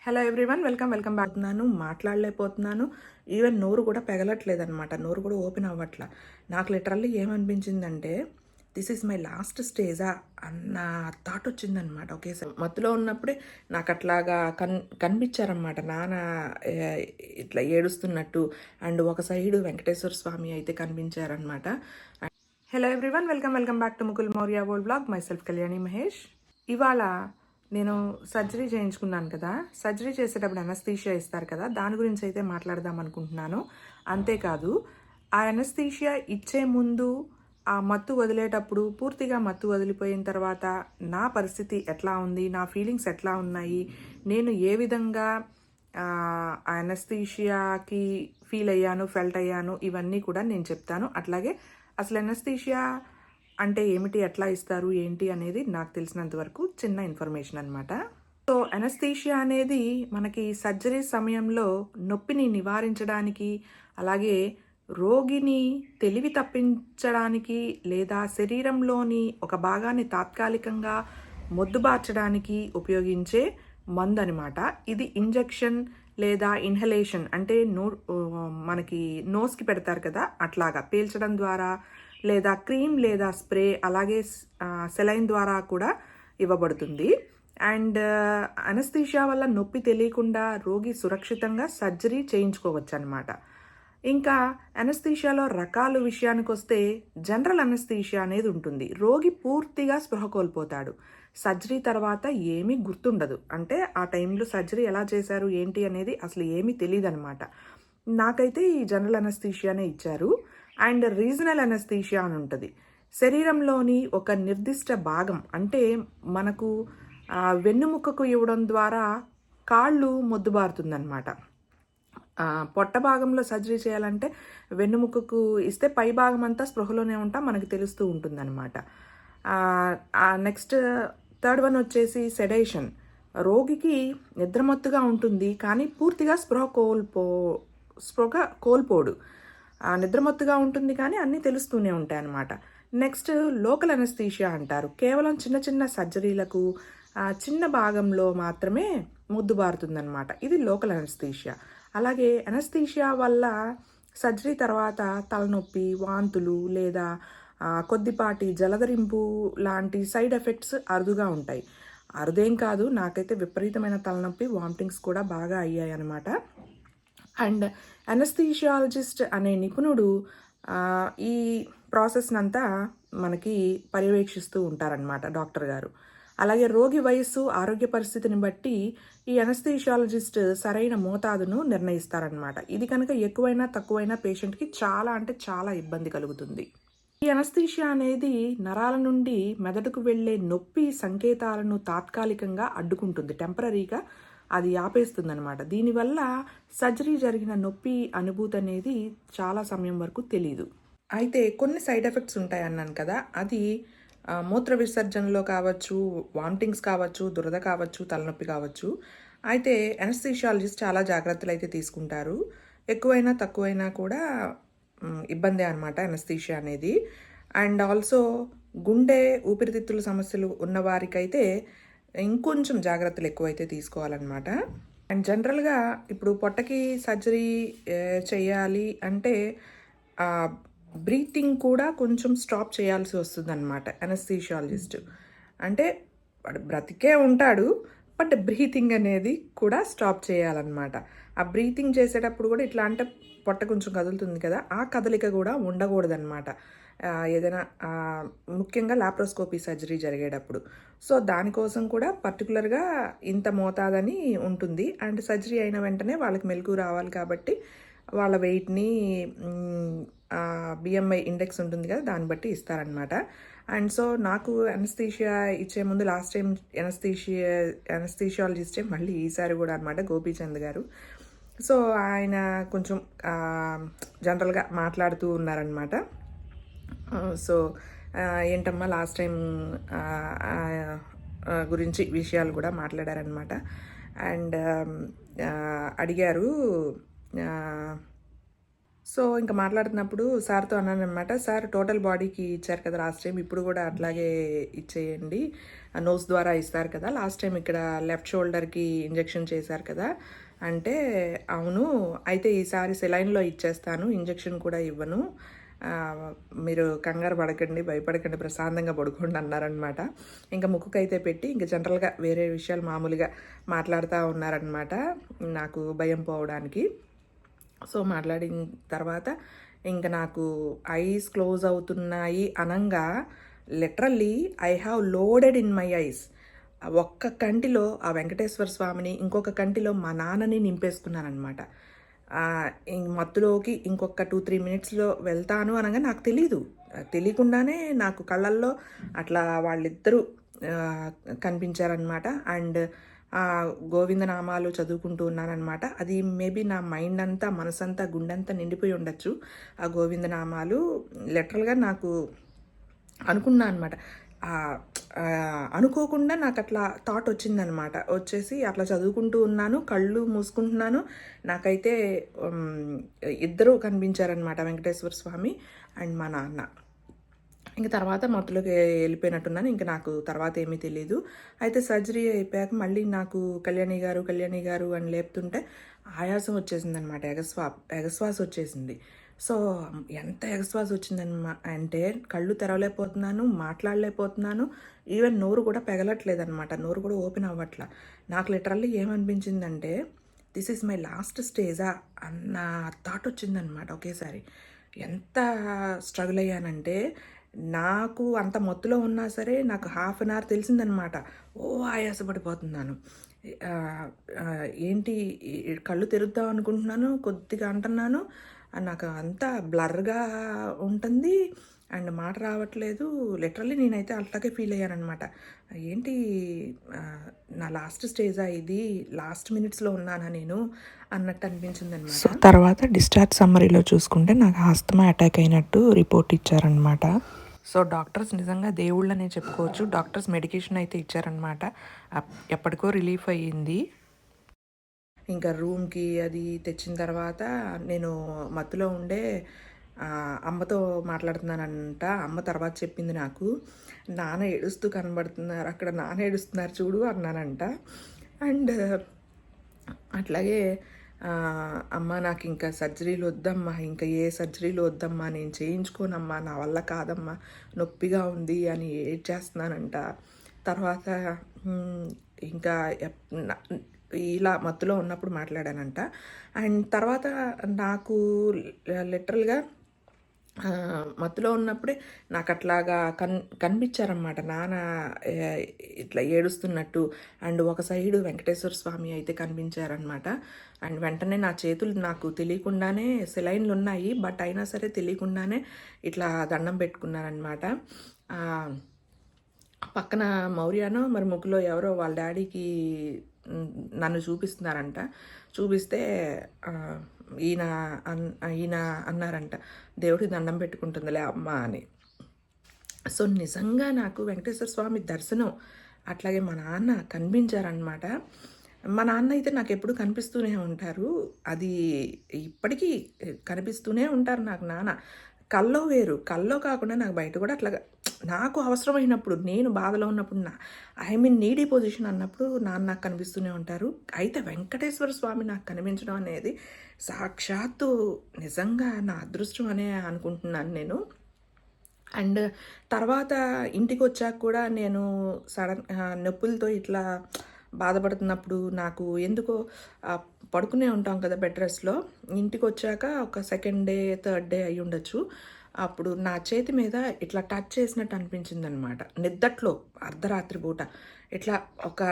Hello everyone, welcome back. మాట్లాడలేకపోతున్నాను. Even నోరు కూడా పెగలట్లేదనమాట. నోరు కూడా ఓపెన్ అవ్వట్లా. నాకు లిటరల్లీ ఏమనిపించిందంటే దిస్ ఈజ్ మై లాస్ట్ స్టేజా అన్న థాట్ వచ్చిందనమాట. ఒకేసారి మత్తులో ఉన్నప్పుడే నాకు అట్లాగా కనిపించారనమాట నాన్న ఇట్లా ఏడుస్తున్నట్టు. అండ్ ఒక సైడు వెంకటేశ్వర స్వామి అయితే కనిపించారనమాట. Hello everyone, welcome back to Mukul Maurya world blog. Myself Kalyani Mahesh. ఇవాళ నేను సర్జరీ చేయించుకున్నాను కదా. సర్జరీ చేసేటప్పుడు అనస్థీషియా ఇస్తారు కదా, దాని గురించి అయితే మాట్లాడదాం అనుకుంటున్నాను. అంతేకాదు, ఆ అనస్థీషియా ఇచ్చే ముందు ఆ మత్తు వదిలేటప్పుడు, పూర్తిగా మత్తు వదిలిపోయిన తర్వాత నా పరిస్థితి ఎట్లా ఉంది, నా ఫీలింగ్స్ ఎట్లా ఉన్నాయి, నేను ఏ విధంగా ఆ అనస్థీషియాకి ఫెల్ట్ అయ్యాను, ఇవన్నీ కూడా నేను చెప్తాను. అట్లాగే అసలు అనస్థీషియా అంటే ఏమిటి, ఎట్లా ఇస్తారు, ఏంటి అనేది నాకు తెలిసినంత వరకు చిన్న ఇన్ఫర్మేషన్ అనమాట. సో అనస్థీషియా అనేది మనకి సర్జరీ సమయంలో నొప్పిని నివారించడానికి, అలాగే రోగిని తెలివి తప్పించడానికి, లేదా శరీరంలోని ఒక భాగాన్ని తాత్కాలికంగా మొద్దుబార్చడానికి ఉపయోగించే మందు అనమాట. ఇది ఇంజెక్షన్ లేదా ఇన్హలేషన్ అంటే మనకి నోస్కి పెడతారు కదా, అట్లాగా పీల్చడం ద్వారా, లేదా క్రీమ్ లేదా స్ప్రే, అలాగే సెలైన్ ద్వారా కూడా ఇవ్వబడుతుంది. అండ్ అనస్థీషియా వల్ల నొప్పి తెలియకుండా రోగి సురక్షితంగా సర్జరీ చేయించుకోవచ్చు అనమాట. ఇంకా అనస్థీషియాలో రకాల విషయానికి వస్తే జనరల్ అనస్థీషియా అనేది ఉంటుంది. రోగి పూర్తిగా స్పృహ కోల్పోతాడు. సర్జరీ తర్వాత ఏమీ గుర్తుండదు. అంటే ఆ టైంలో సర్జరీ ఎలా చేశారు ఏంటి అనేది అసలు ఏమీ తెలియదు అనమాట. నాకైతే ఈ జనరల్ అనస్థీషియానే ఇచ్చారు. అండ్ రీజనల్ అనస్థీషియా అని ఉంటుంది. శరీరంలోని ఒక నిర్దిష్ట భాగం, అంటే మనకు వెన్నుముక్కకు ఇవ్వడం ద్వారా కాళ్ళు మొద్దుబారుతుందన్నమాట. పొట్ట భాగంలో సర్జరీ చేయాలంటే వెన్నుముక్కకు ఇస్తే పై భాగం అంతా స్పృహలోనే ఉంటాం, మనకు తెలుస్తూ ఉంటుందన్నమాట. నెక్స్ట్ థర్డ్ వన్ వచ్చేసి సెడేషన్. రోగికి నిద్రమత్తుగా ఉంటుంది కానీ పూర్తిగా స్పృహ కోల్పోడు. నిద్రమత్తుగా ఉంటుంది కానీ అన్నీ తెలుస్తూనే ఉంటాయి అన్నమాట. నెక్స్ట్ లోకల్ అనస్థీషియా అంటారు. కేవలం చిన్న చిన్న సర్జరీలకు చిన్న భాగంలో మాత్రమే మొద్దుబారుతుందన్నమాట. ఇది లోకల్ అనస్థీషియా. అలాగే అనస్థీషియా వల్ల సర్జరీ తర్వాత తలనొప్పి, వాంతులు లేదా కొద్దిపాటి జలధరింపు లాంటి సైడ్ ఎఫెక్ట్స్ అరుదుగా ఉంటాయి. అరుదేం కాదు, నాకైతే విపరీతమైన తలనొప్పి, వామిటింగ్స్ కూడా బాగా అయ్యాయి అన్నమాట. అండ్ అనస్థీషియాలజిస్ట్ అనే నిపుణుడు ఈ ప్రాసెస్నంతా మనకి పర్యవేక్షిస్తూ ఉంటారనమాట, డాక్టర్ గారు. అలాగే రోగి వయస్సు, ఆరోగ్య పరిస్థితిని బట్టి ఈ అనస్థీషియాలజిస్ట్ సరైన మోతాదును నిర్ణయిస్తారనమాట. ఇది కనుక ఎక్కువైనా తక్కువైనా పేషెంట్కి చాలా అంటే చాలా ఇబ్బంది కలుగుతుంది. ఈ అనస్థీషియా అనేది నరాల నుండి మెదడుకు వెళ్లే నొప్పి సంకేతాలను తాత్కాలికంగా అడ్డుకుంటుంది. టెంపరీగా అది ఆపేస్తుంది అనమాట. దీనివల్ల సర్జరీ జరిగిన నొప్పి అనుభూతి అనేది చాలా సమయం వరకు తెలీదు. అయితే కొన్ని సైడ్ ఎఫెక్ట్స్ ఉంటాయి అన్నాను కదా, అది మూత్ర విసర్జనలో కావచ్చు, వామిటింగ్స్ కావచ్చు, దురద కావచ్చు, తలనొప్పి కావచ్చు. అయితే అనస్థీషియాలజిస్ట్ చాలా జాగ్రత్తలు అయితే తీసుకుంటారు. ఎక్కువైనా తక్కువైనా కూడా ఇబ్బందే అనమాట అనస్థీషియా అనేది. అండ్ ఆల్సో గుండె ఊపిరితిత్తుల సమస్యలు ఉన్నవారికైతే ఇంకొంచెం జాగ్రత్తలు ఎక్కువైతే తీసుకోవాలన్నమాట. అండ్ జనరల్గా ఇప్పుడు పొట్టకి సర్జరీ చేయాలి అంటే బ్రీతింగ్ కూడా కొంచెం స్టాప్ చేయాల్సి వస్తుంది అనమాట అనస్థీషియాలజిస్ట్. అంటే వాడు బ్రతికే ఉంటాడు, బట్ బ్రీతింగ్ అనేది కూడా స్టాప్ చేయాలన్నమాట. ఆ బ్రీతింగ్ చేసేటప్పుడు కూడా ఇట్లా అంటే పొట్ట కొంచెం కదులుతుంది కదా, ఆ కదలిక కూడా ఉండకూడదన్నమాట ఏదైనా ముఖ్యంగా లాప్రోస్కోపీ సర్జరీ జరిగేటప్పుడు. సో దానికోసం కూడా పర్టికులర్గా ఇంత మోతాదని ఉంటుంది. అండ్ సర్జరీ అయిన వెంటనే వాళ్ళకి మెలకు రావాలి కాబట్టి వాళ్ళ వెయిట్ని బిఎంఐ ఇండెక్స్ ఉంటుంది కదా, దాన్ని బట్టి ఇస్తారనమాట. అండ్ సో నాకు అనస్థీషియా ఇచ్చే ముందు లాస్ట్ టైం అనస్థీషియాలజిస్టే మళ్ళీ ఈసారి కూడా అనమాట, గోపీచంద్ గారు. సో ఆయన కొంచెం జనరల్గా మాట్లాడుతూ ఉన్నారనమాట. సో ఏంటమ్మా లాస్ట్ టైం గురించి విషయాలు కూడా మాట్లాడారనమాట. అండ్ అడిగారు సో ఇంక మాట్లాడుతున్నప్పుడు సార్‌తో అన్నాననమాట. సార్ టోటల్ బాడీకి ఇచ్చారు కదా లాస్ట్ టైమ్. ఇప్పుడు కూడా అట్లాగే ఇచ్చేయండి. నోస్ ద్వారా ఇస్తారు కదా! లాస్ట్ టైమ్ ఇక్కడ లెఫ్ట్ షోల్డర్‌కి ఇంజెక్షన్ చేశారు కదా! అంటే అవును. అయితే ఈసారి సెలైన్‌లో ఇచ్చేస్తాను. ఇంజెక్షన్ కూడా ఇవ్వను. మీరు కంగారు పడకండి, భయపడకండి, ప్రశాంతంగా పడుకోండి అన్నారనమాట. ఇంక ముక్కుకైతే పెట్టి ఇంక జనరల్‌గా వేరే విషయాలు మామూలుగా మాట్లాడుతా ఉన్నారనమాట. నాకు భయం పోవడానికి. సో మాట్లాడిన తర్వాత ఇంక నాకు ఐస్ క్లోజ్ అవుతున్నాయి అనంగా literally I have loaded in my eyes. ఒక్క కంటిలో ఆ వెంకటేశ్వర స్వామిని, ఇంకొక కంటిలో మా నాన్నని నింపేసుకున్నానమాట. మత్తులోకి ఇంకొక 2-3 మినిట్స్లో వెళ్తాను అనగా నాకు తెలీదు. తెలియకుండానే నాకు కళ్ళల్లో అట్లా వాళ్ళిద్దరూ కనిపించారనమాట. అండ్ గోవిందనామాలు చదువుకుంటూ ఉన్నాననమాట. అది మేబీ నా మైండ్ అంతా, మనసంతా, గుండెంతా నిండిపోయి ఉండొచ్చు ఆ గోవిందనామాలు. లిటరల్‌గా నాకు అనుకున్నా అనమాట. అనుకోకుండా నాకు అట్లా థాట్ వచ్చిందనమాట. వచ్చేసి అట్లా చదువుకుంటూ ఉన్నాను, కళ్ళు మూసుకుంటున్నాను. నాకైతే ఇద్దరూ కనిపించారనమాట, వెంకటేశ్వర స్వామి అండ్ మా నాన్న. ఇంక తర్వాత మత్తులోకి వెళ్ళిపోయినట్టున్నాను. ఇంక నాకు తర్వాత ఏమీ తెలీదు. అయితే సర్జరీ అయిపోయాక మళ్ళీ నాకు కళ్యాణి గారు అని లేపుతుంటే ఆయాసం వచ్చేసిందనమాట. ఎగశ్వాస వచ్చేసింది. సో ఎంత ఎగశ్వాస అంటే కళ్ళు తెరవలేకపోతున్నాను, మాట్లాడలేకపోతున్నాను. ఈవెన్ నోరు కూడా పెగలట్లేదనమాట. నోరు కూడా ఓపెన్ అవ్వట్లా. నాకు లిటరల్లీ ఏమనిపించిందంటే దిస్ ఈజ్ మై లాస్ట్ స్టేజా అన్న థాట్ వచ్చిందనమాట ఒకేసారి. ఎంత స్ట్రగుల్ అయ్యానంటే, నాకు అంత మత్తులో ఉన్నా సరే నాకు హాఫ్ అన్ అవర్ తెలిసిందనమాట. ఆయాసపడిపోతున్నాను. ఏంటి కళ్ళు తెరుద్దాం అనుకుంటున్నాను, కొద్దిగా అంటున్నాను, నాకు అంతా బ్లర్‌గా ఉంటుంది అండ్ మాట రావట్లేదు. లిటరల్లీ నేనైతే అట్లాగే ఫీల్ అయ్యాననమాట. ఏంటి నా లాస్ట్ స్టేజా ఇది, లాస్ట్ మినిట్స్‌లో ఉన్నానా నేను అన్నట్టు అనిపించిందనమాట. సో తర్వాత డిశ్చార్జ్ సమ్మరీలో చూసుకుంటే నాకు ఆస్తమా అటాక్ అయినట్టు రిపోర్ట్ ఇచ్చారనమాట. సో డాక్టర్స్ నిజంగా దేవుళ్ళనే చెప్పుకోవచ్చు. డాక్టర్స్ మెడికేషన్ అయితే ఇచ్చారనమాట. ఎప్పటికో రిలీఫ్ అయ్యింది. ఇంకా రూమ్కి అది తెచ్చిన తర్వాత నేను మత్తులో ఉండే అమ్మతో మాట్లాడుతున్నానంట. అమ్మ తర్వాత చెప్పింది నాకు, నాన్న ఏడుస్తూ కనబడుతున్నారు అక్కడ, నాన్న ఏడుస్తున్నారు చూడు అన్నానంట. అండ్ అట్లాగే అమ్మ నాకు ఇంకా సర్జరీలు వద్దమ్మా, ఇంకా ఏ సర్జరీలు వద్దమ్మా, నేను చేయించుకోనమ్మా, నా వల్ల కాదమ్మా, నొప్పిగా ఉంది అని ఏడ్చేస్తున్నానంట. తర్వాత ఇంకా ఇలా మత్తులో ఉన్నప్పుడు మాట్లాడానంట. అండ్ తర్వాత నాకు లిటరల్‌గా మత్తులో ఉన్నప్పుడే నాకు అట్లాగా కనిపించారనమాట నాన్న ఇట్లా ఏడుస్తున్నట్టు. అండ్ ఒక సైడు వెంకటేశ్వర స్వామి అయితే కనిపించారనమాట. అండ్ వెంటనే నా చేతులు నాకు తెలియకుండానే సెలైన్లు ఉన్నాయి, బట్ అయినా సరే తెలియకుండానే ఇట్లా దండం పెట్టుకున్నారనమాట. పక్కన మౌర్యానో మరి ముగ్గులో ఎవరో వాళ్ళ డాడీకి నన్ను చూపిస్తున్నారంట. చూపిస్తే ఈయన అన్నారంట, దేవుడికి దండం పెట్టుకుంటుందిలే అమ్మ అని. సో నిజంగా నాకు వెంకటేశ్వర స్వామి దర్శనం, అట్లాగే మా నాన్న కనిపించారనమాట. మా నాన్న అయితే నాకు ఎప్పుడు కనిపిస్తూనే ఉంటారు. అది ఇప్పటికీ కనిపిస్తూనే ఉంటారు నాకు నాన్న. కల్లో వేరు, కల్లో కాకుండా నాకు బయట కూడా అట్లాగా నాకు అవసరమైనప్పుడు, నేను బాధలో ఉన్నప్పుడు, నీడీ పొజిషన్ అన్నప్పుడు నాన్న నాకు కనిపిస్తూనే ఉంటారు. అయితే వెంకటేశ్వర స్వామి నాకు కనిపించడం అనేది సాక్షాత్తు నిజంగా నా అదృష్టం అనే అనుకుంటున్నాను నేను. అండ్ తర్వాత ఇంటికి వచ్చాక కూడా నేను నొప్పులతో ఇట్లా బాధపడుతున్నప్పుడు నాకు ఎందుకో పడుకునే ఉంటాం కదా బెడ్ రెస్ట్లో. ఇంటికి వచ్చాక ఒక సెకండ్ డే, థర్డ్ డే అయి ఉండొచ్చు. అప్పుడు నా చేతి మీద ఇట్లా టచ్ చేసినట్టు అనిపించింది అనమాట. నిద్దట్లో అర్ధరాత్రి పూట ఇట్లా ఒక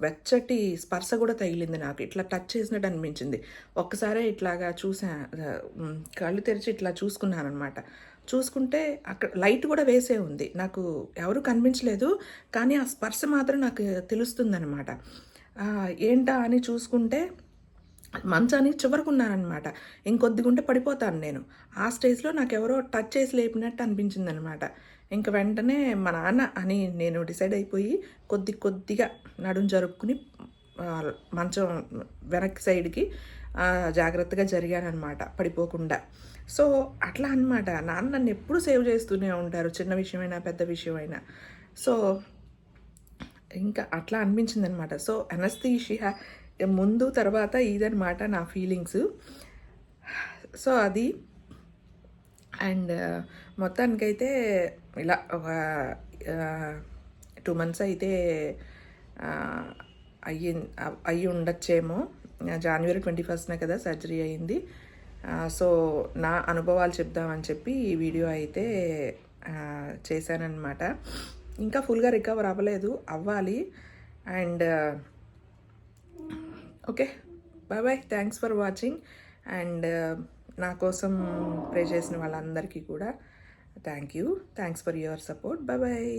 వెచ్చటి స్పర్శ కూడా తగిలింది నాకు. ఇట్లా టచ్ చేసినట్టు అనిపించింది. ఒక్కసారే ఇట్లాగా కళ్ళు తెరిచి ఇట్లా చూసుకున్నాను అనమాట. చూసుకుంటే అక్కడ లైట్ కూడా వేసే ఉంది. నాకు ఎవరు కనిపించలేదు, కానీ ఆ స్పర్శ మాత్రం నాకు తెలుస్తుందనమాట. ఏంటా అని చూసుకుంటే మంచానికి చివరకున్నానమాట. ఇంకొద్దిగుంటే పడిపోతాను నేను. ఆ స్టేజ్లో నాకు ఎవరో టచ్ చేసి లేపినట్టు అనిపించింది అనమాట. ఇంక వెంటనే మా నాన్న అని నేను డిసైడ్ అయిపోయి కొద్దిగా నడుం జరుపుకుని మంచం వెనక్కి సైడ్కి జాగ్రత్తగా జరిగానమాట పడిపోకుండా. సో అట్లా అనమాట. నాన్న నన్ను ఎప్పుడు సేవ్ చేస్తూనే ఉంటారు, చిన్న విషయమైనా పెద్ద విషయమైనా. సో ఇంకా అట్లా అనిపించిందనమాట. సో అనస్థీషియా ముందు తర్వాత ఇదనమాట నా ఫీలింగ్స్. సో అది అండ్ మొత్తానికైతే ఇలా ఒక 2 మంత్స్ అయితే అయ్యి ఉండొచ్చేమో. జనవరి 21న కదా సర్జరీ అయింది. సో నా అనుభవాలు చెప్దామని చెప్పి ఈ వీడియో అయితే చేశానన్నమాట. ఇంకా ఫుల్గా రికవర్ అవ్వలేదు, అవ్వాలి. And okay, bye. Thanks for watching. And నా కోసం ప్రే చేసిన వాళ్ళందరికీ కూడా thanks for your support. Bye.